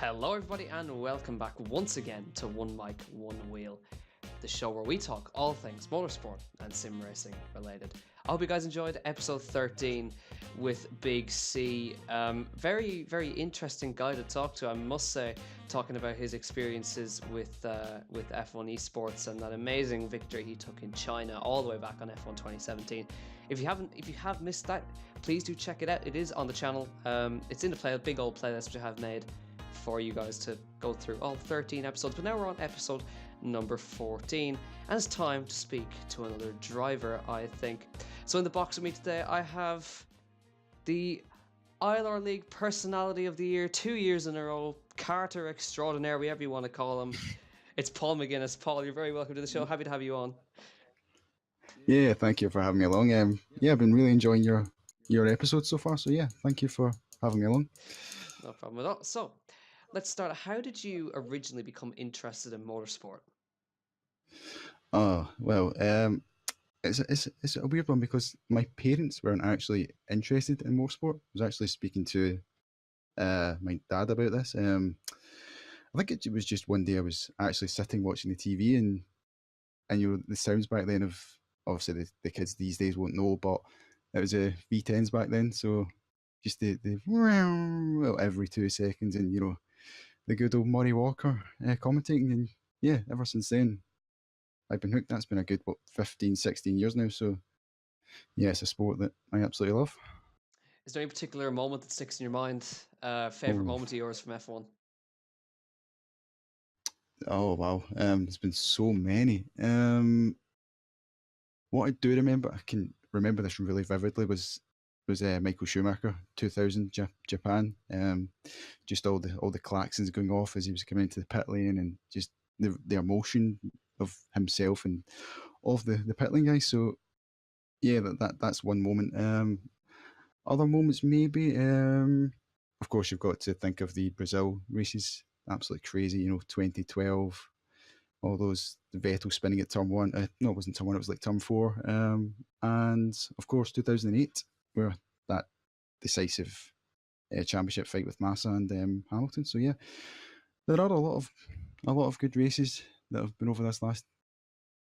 Hello, everybody, and welcome back once again to One Mic, One Wheel, the show where we talk all things motorsport and sim racing related. I hope you guys enjoyed episode 13 with Big C. Very, very interesting guy to talk to, I must say, talking about his experiences with F1 esports and that amazing victory he took in China all the way back on F1 2017. If you have missed that, please do check it out. It is on the channel. It's in the big old playlist which I have made for you guys to go through all 13 episodes, but now we're on episode number 14, and it's time to speak to another driver, I think. So in the box with me today, I have the ILR League Personality of the Year, 2 years in a row, Carter extraordinaire, whatever you want to call him. It's Paul McGinnes. Paul, you're very welcome to the show. Happy to have you on. Yeah, thank you for having me along. I've been really enjoying your episodes so far. So yeah, thank you for having me along. No problem at all. So let's start. How did you originally become interested in motorsport? Oh well, it's a weird one because my parents weren't actually interested in motorsport. I was actually speaking to my dad about this. I think it was just one day I was actually sitting watching the TV and the sounds back then of obviously the kids these days won't know, but it was a V10s back then, so just the well, every 2 seconds, and the good old Murray Walker commentating, and yeah, ever since then I've been hooked. That's been a good 15, 16 years now. So yeah, it's a sport that I absolutely love. Is there any particular moment that sticks in your mind? Favorite moment of yours from F1? Oh wow, there's been so many. What I do remember, I can remember this really vividly, was Michael Schumacher, 2000 Japan. Just all the klaxons going off as he was coming into the pit lane, and just the emotion of himself and of the pit lane guys. So yeah, that's one moment. Other moments maybe. Of course, you've got to think of the Brazil races. Absolutely crazy. 2012. All those, the Vettel spinning at turn one. No, it wasn't turn one. It was like turn four. And of course, 2008, where that decisive championship fight with Massa and Hamilton. So yeah, there are a lot of good races that have been over this last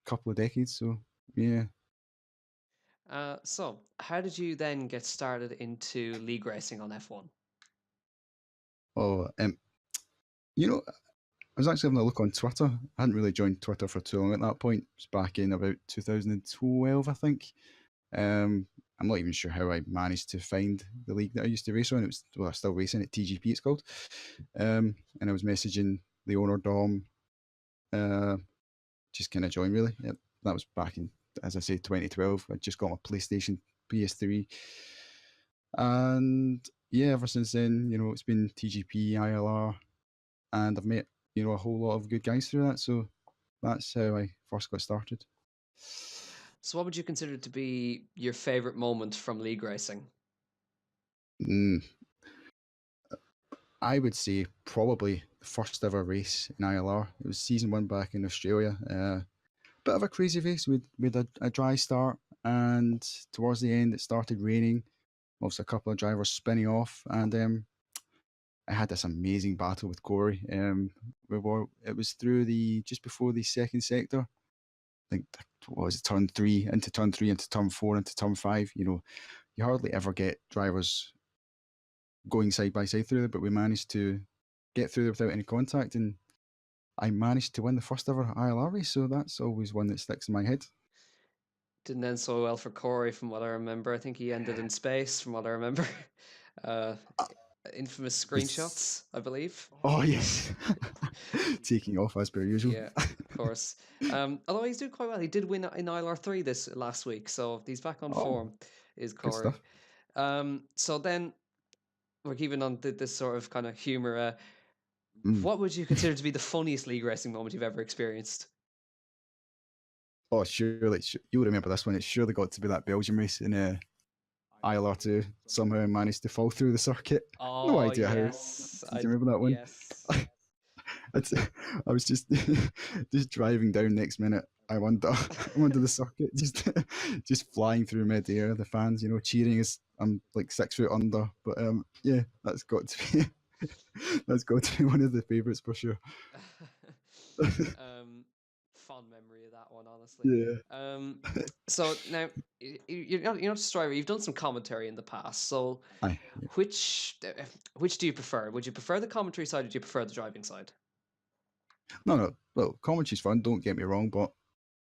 couple of decades. So yeah. So how did you then get started into league racing on F1? Oh, I was actually having a look on Twitter. I hadn't really joined Twitter for too long at that point. It was back in about 2012, I think. I'm not even sure how I managed to find the league that I used to race on. It was, well, I still racing at TGP, it's called. And I was messaging the owner, Dom, just kind of join, really. Yep. That was back in, as I say, 2012. I just got my PlayStation PS3. And yeah, ever since then, it's been TGP, ILR, and I've met, a whole lot of good guys through that. So that's how I first got started. So what would you consider to be your favorite moment from league racing? I would say probably the first ever race in ILR. It was season one back in Australia. Bit of a crazy race. We had a dry start, and towards the end it started raining. Obviously, a couple of drivers spinning off, and I had this amazing battle with Corey. It was through just before the second sector. I think, what was it, turn three, into turn turn four, into turn five. You hardly ever get drivers going side by side through there, but we managed to get through there without any contact, and I managed to win the first ever ILR race, so that's always one that sticks in my head. Didn't end so well for Corey, from what I remember. I think he ended in space, from what I remember. Infamous screenshots, I believe. Oh yes, taking off as per usual. Yeah, of course. Although he's doing quite well. He did win in ILR3 this last week, so he's back on form, is Good Corey. stuff. So then we're keeping on this sort of kind of humor. Mm. What would you consider to be the funniest league racing moment you've ever experienced? Oh, surely you'll remember this one. It's surely got to be that Belgium race in ILR2. Somehow I managed to fall through the circuit. No Oh idea yes, how. Do you remember that one? yes. I was just just driving down next minute. I'm under the circuit, just flying through mid-air. The fans, cheering as I'm like 6 foot under. But yeah, that's got to be That's got to be one of the favourites for sure. Fond memory of that one, honestly. Yeah. Um, so now you're not just a driver. You've done some commentary in the past. So Aye. Yeah. which do you prefer? Would you prefer the commentary side, or do you prefer the driving side? No, no. Well, commentary's fun. Don't get me wrong, but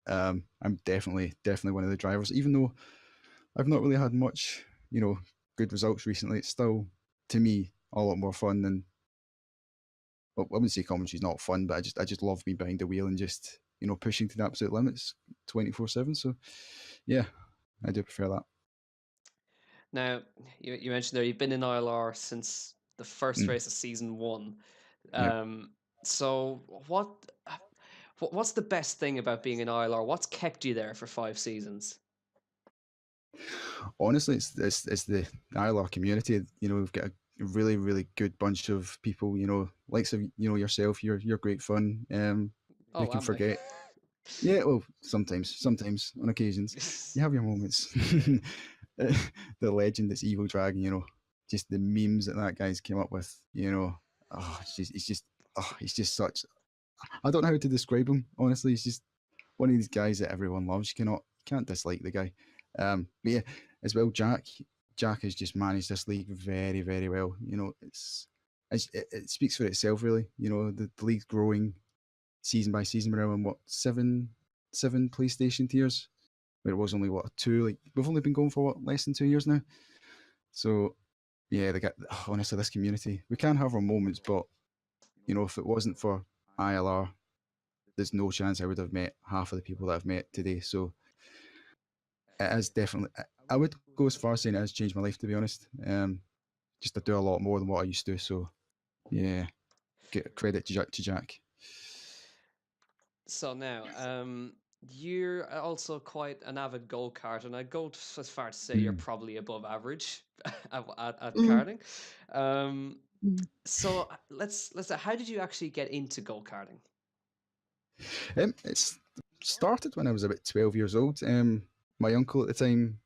I'm definitely one of the drivers. Even though I've not really had much, good results recently, it's still to me a lot more fun than. Well, I wouldn't say commentary's not fun, but I just love being behind the wheel and just pushing to the absolute limits 24/7. So yeah, I do prefer that. Now you mentioned there you've been in ILR since the first Mm, race of season one. yep. Um, so what's the best thing about being in ILR? What's kept you there for 5 seasons? Honestly, it's the ILR community. We've got a really good bunch of people. Likes of yourself. You're great fun. We Oh, can am I? forget. Yeah, well, sometimes on occasions, you have your moments. The legend that's Evil Dragon. Just the memes that guy's came up with. Oh, he's just such. I don't know how to describe him. Honestly, he's just one of these guys that everyone loves. You can't dislike the guy. But yeah, as well, Jack. Jack has just managed this league very, very well. It speaks for itself, really. The league's growing season by season. We're now in what seven PlayStation tiers, where it was only what two. Like we've only been going for what less than 2 years now. So yeah, they got honestly this community. We can have our moments, but if it wasn't for ILR, there's no chance I would have met half of the people that I've met today. So it has definitely. I would go as far as saying it has changed my life. To be honest, just to do a lot more than what I used to. So yeah, get credit to Jack. So now, you're also quite an avid go kart, and I'd go as far to say you're Mm. probably above average at Mm. karting. Um, so let's. How did you actually get into go karting? It's started when I was about 12 years old. My uncle at the time,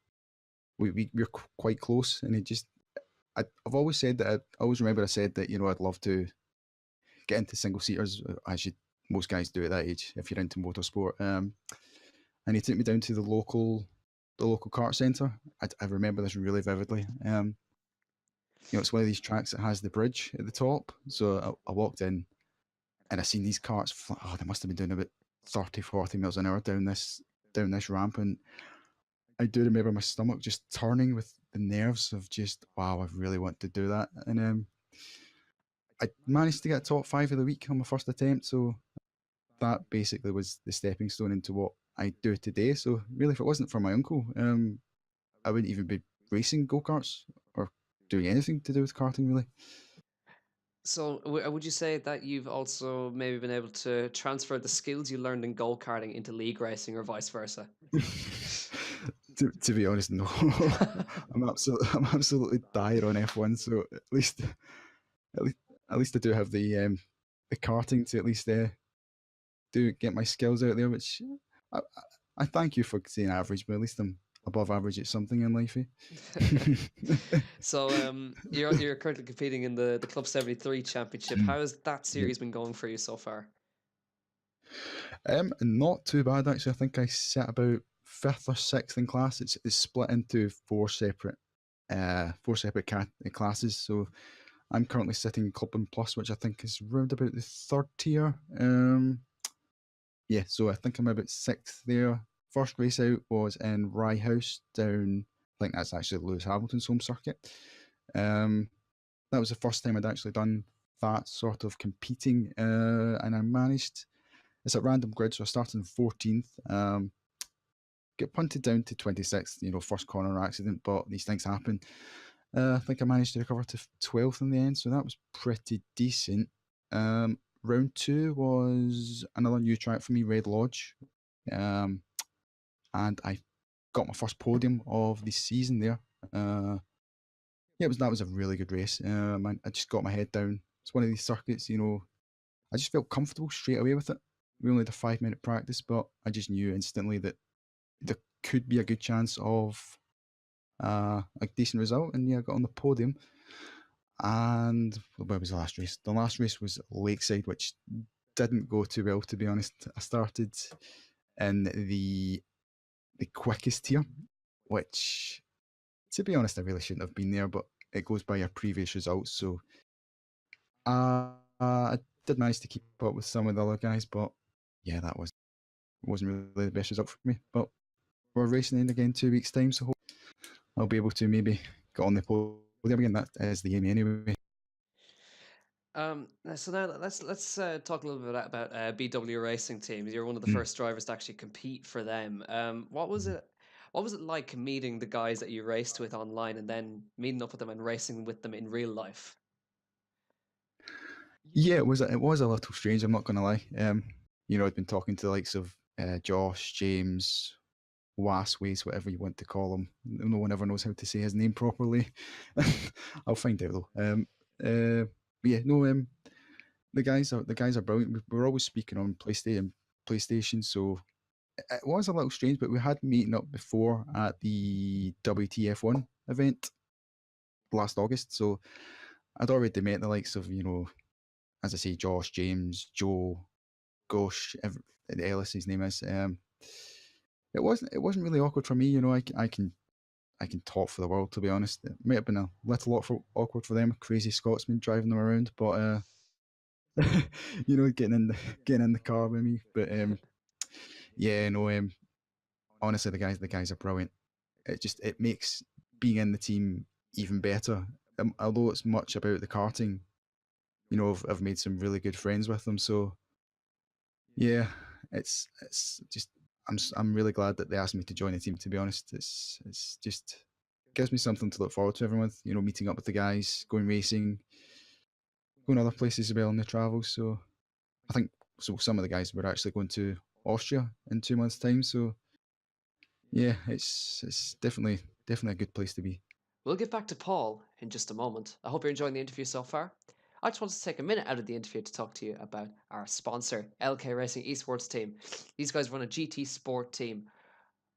we were quite close, and I've always said that. I always remember I said that I'd love to get into single seaters, as most guys do at that age if you're into motorsport. And he took me down to the local kart centre. I remember this really vividly. It's one of these tracks that has the bridge at the top. So I walked in and I seen these carts. Oh, they must have been doing about 30, 40 miles an hour down this ramp, and I do remember my stomach just turning with the nerves of just wow, I really want to do that. And I managed to get top five of the week on my first attempt. So that basically was the stepping stone into what I do today. So really, if it wasn't for my uncle, I wouldn't even be racing go karts or doing anything to do with karting really. So would you say that you've also maybe been able to transfer the skills you learned in go karting into league racing, or vice versa? To be honest, no. I'm absolutely dire on F1. So at least at least I do have the karting to at least do get my skills out there. Which I, I I thank you for saying average, but at least I'm above average at something in life. So you're currently competing in the Club 73 Championship. How has that Yep. series been going for you so far? Not too bad actually. I think I sat about fifth or sixth in class. It's split into four separate classes. So I'm currently sitting in Club and Plus, which I think is round about the third tier. Yeah, so I think I'm about sixth there. First race out was in Rye House down. I think that's actually Lewis Hamilton's home circuit. Um, that was the first time I'd actually done that sort of competing, and I managed. It's a random grid, so I started in 14th. Get punted down to 26th. First corner accident, but these things happen. I think I managed to recover to 12th in the end, so that was pretty decent. Round two was another new track for me, Red Lodge, um, and I got my first podium of the season there. Yeah, that was a really good race. I just got my head down. It's one of these circuits, I just felt comfortable straight away with it. We only had a 5 minute practice, but I just knew instantly that there could be a good chance of a decent result. And yeah, I got on the podium. And where was the last race? The last race was Lakeside, which didn't go too well, to be honest. I started in the quickest tier, which, to be honest, I really shouldn't have been there, but it goes by your previous results. So I did manage to keep up with some of the other guys, but yeah, that wasn't really the best result for me. But we're racing in again 2 weeks' time, so I'll be able to maybe get on the podium again. That is the aim anyway. So now let's talk a little bit about BW racing teams. You're one of the Mm. first drivers to actually compete for them. What was it? What was it like meeting the guys that you raced with online and then meeting up with them and racing with them in real life? Yeah, it was a little strange. I'm not going to lie. I'd been talking to the likes of Josh, James, Wasways, whatever you want to call him. No one ever knows how to say his name properly. I'll find out though. Yeah, no. The guys are brilliant. We're always speaking on PlayStation, so it was a little strange. But we had meeting up before at the WTF1 event last August, so I'd already met the likes of as I say, Josh, James, Joe, Gosh, Ellis, his name is. It wasn't really awkward for me. I can talk for the world, to be honest. It might have been a little awkward for them, crazy Scotsman driving them around, but getting in the car with me. But yeah, no, honestly, the guys are brilliant. It makes being in the team even better. Although it's much about the karting, I've made some really good friends with them. So yeah, it's just I'm really glad that they asked me to join the team. To be honest, it's just gives me something to look forward to every month. Meeting up with the guys, going racing, going other places as well in the travels. So I think some of the guys were actually going to Austria in 2 months' time. So yeah, it's definitely a good place to be. We'll get back to Paul in just a moment. I hope you're enjoying the interview so far. I just wanted to take a minute out of the interview to talk to you about our sponsor, LK Racing Esports Team. These guys run a GT Sport team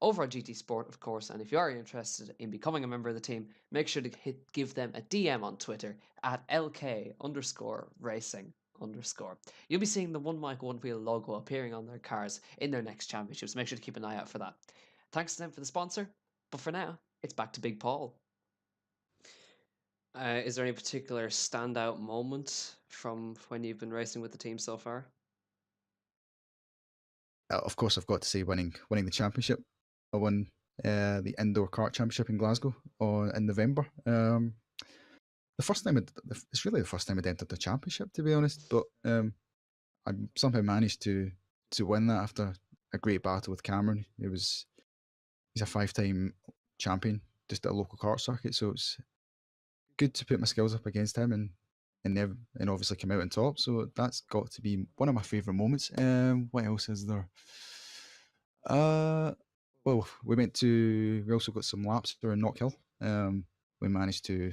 over on GT Sport, of course. And if you are interested in becoming a member of the team, make sure to give them a DM on Twitter at LK_racing_. You'll be seeing the One Mic One Wheel logo appearing on their cars in their next championships. Make sure to keep an eye out for that. Thanks to them for the sponsor. But for now, it's back to Big Paul. Is there any particular standout moment from when you've been racing with the team so far? Of course, I've got to say winning the championship. I won the indoor kart championship in Glasgow in November. The first time it's really the first time I'd entered the championship, to be honest. But I somehow managed to win that after a great battle with Cameron. He's a 5-time champion just at a local kart circuit, so it's good to put my skills up against him and obviously come out on top. So that's got to be one of my favourite moments. What else is there? Well, we also got some laps there in Knockhill. We managed to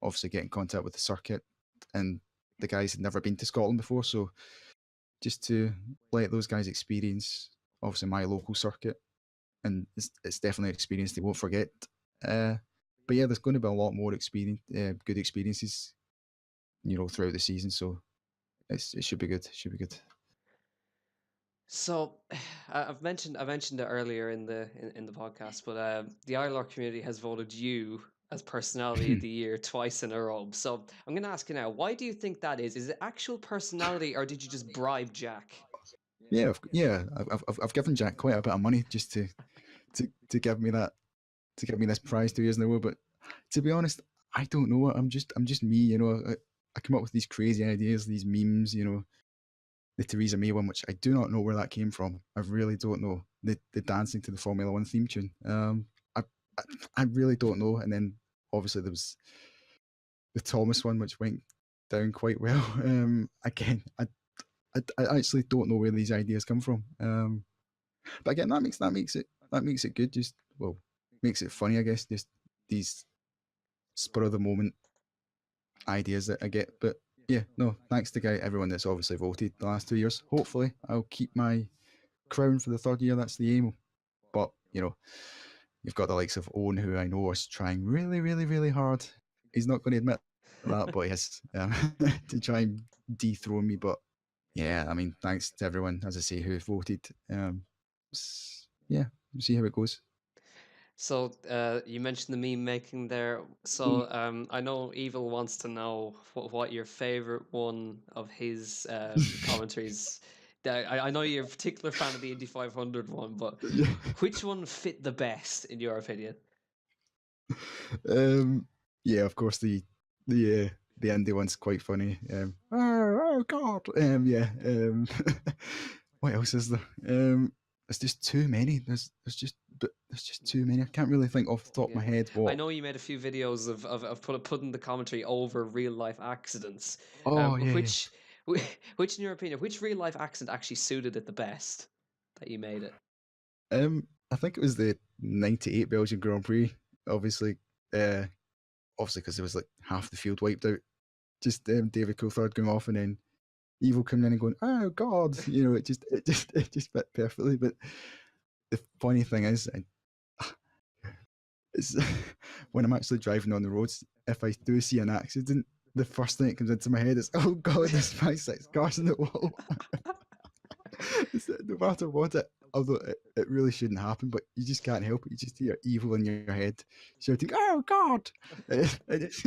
obviously get in contact with the circuit, and the guys had never been to Scotland before, so just to let those guys experience obviously my local circuit, and it's definitely an experience they won't forget. But yeah, there's going to be a lot more good experiences, throughout the season. So it should be good. It should be good. So, I mentioned it earlier in the podcast, but the ILR community has voted you as Personality of the Year twice in a row. So I'm going to ask you now, why do you think that is? Is it actual personality, or did you just bribe Jack? Yeah, I've given Jack quite a bit of money just to give me that to give me this prize 2 years in a row. But to be honest, I don't know. I'm just me. I come up with these crazy ideas, these memes. The Theresa May one, which I do not know where that came from. I really don't know. The dancing to the Formula One theme tune. I really don't know. And then obviously there was the Thomas one, which went down quite well. Again, I actually don't know where these ideas come from. But again, that makes it good. Just makes it funny, I guess. Just these spur of the moment ideas that I get. But yeah, no, thanks to everyone that's obviously voted the last 2 years. Hopefully, I'll keep my crown for the third year. That's the aim. But you've got the likes of Owen, who I know is trying really, really, really hard. He's not going to admit that boy has to try and dethrone me. But yeah, I mean, thanks to everyone, as I say, who voted. Yeah, we'll see how it goes. So you mentioned the meme making there. So I know Evil wants to know what your favorite one of his commentaries. I know you're a particular fan of the Indy 500 one, but which one fit the best in your opinion? Yeah, of course the Indy one's quite funny. Oh God. Yeah. What else is there? There's just too many. There's just too many. I can't really think off the top of my Yeah, head I what. know you made a few videos of putting the commentary over real life accidents. Oh yeah, yeah. Which, which in your opinion, which real life accident actually suited it the best that you made it? I think it was the '98 Belgian Grand Prix. Obviously, uh, obviously because there was like half the field wiped out. Just David Coulthard going off and then Evil coming in and going, "Oh God," it just fit perfectly. But the funny thing is, it's when I'm actually driving on the roads, if I do see an accident, the first thing that comes into my head is, "Oh God, there's 5, 6 cars in the wall." No matter what although it really shouldn't happen, but you just can't help it. You just hear Evil in your head shouting, "Oh God!" And it's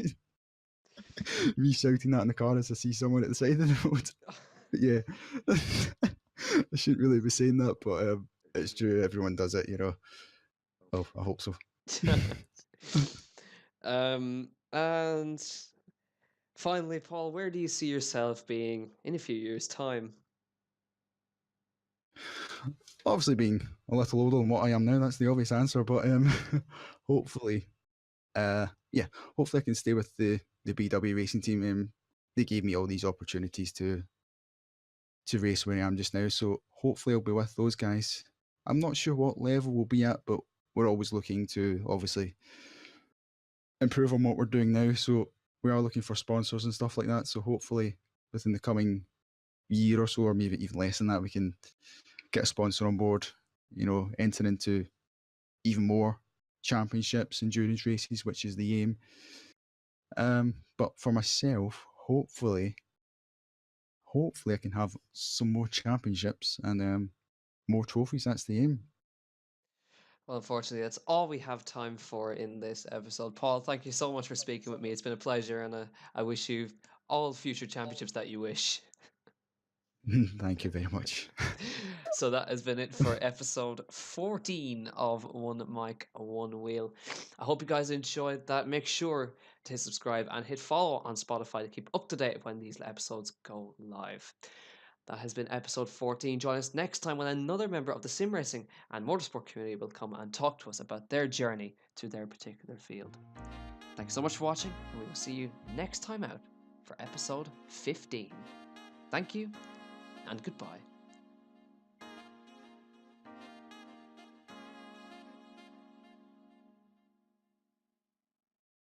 me shouting that in the car as I see someone at the side of the road. But yeah, I shouldn't really be saying that, but it's true. Everyone does it, you know. Oh, I hope so. And finally, Paul, where do you see yourself being in a few years' time? Obviously, being a little older than what I am now, that's the obvious answer. But hopefully, yeah, hopefully I can stay with the BW racing team. They gave me all these opportunities to race where I am just now, so hopefully I'll be with those guys. I'm not sure what level we'll be at, but we're always looking to obviously improve on what we're doing now. So we are looking for sponsors and stuff like that. So hopefully within the coming year or so, or maybe even less than that, we can get a sponsor on board, you know, enter into even more championships, endurance races, which is the aim. But for myself, hopefully I can have some more championships and more trophies. That's the aim. Well, unfortunately, that's all we have time for in this episode. Paul, thank you so much for speaking with me. It's been a pleasure, and I wish you all future championships that you wish. Thank you very much. So that has been it for episode 14 of One Mic, One Wheel. I hope you guys enjoyed that. Make sure to subscribe and hit follow on Spotify to keep up to date when these episodes go live. That has been episode 14. Join us next time when another member of the sim racing and motorsport community will come and talk to us about their journey to their particular field. Thanks so much for watching, and we will see you next time out for episode 15. Thank you, and goodbye.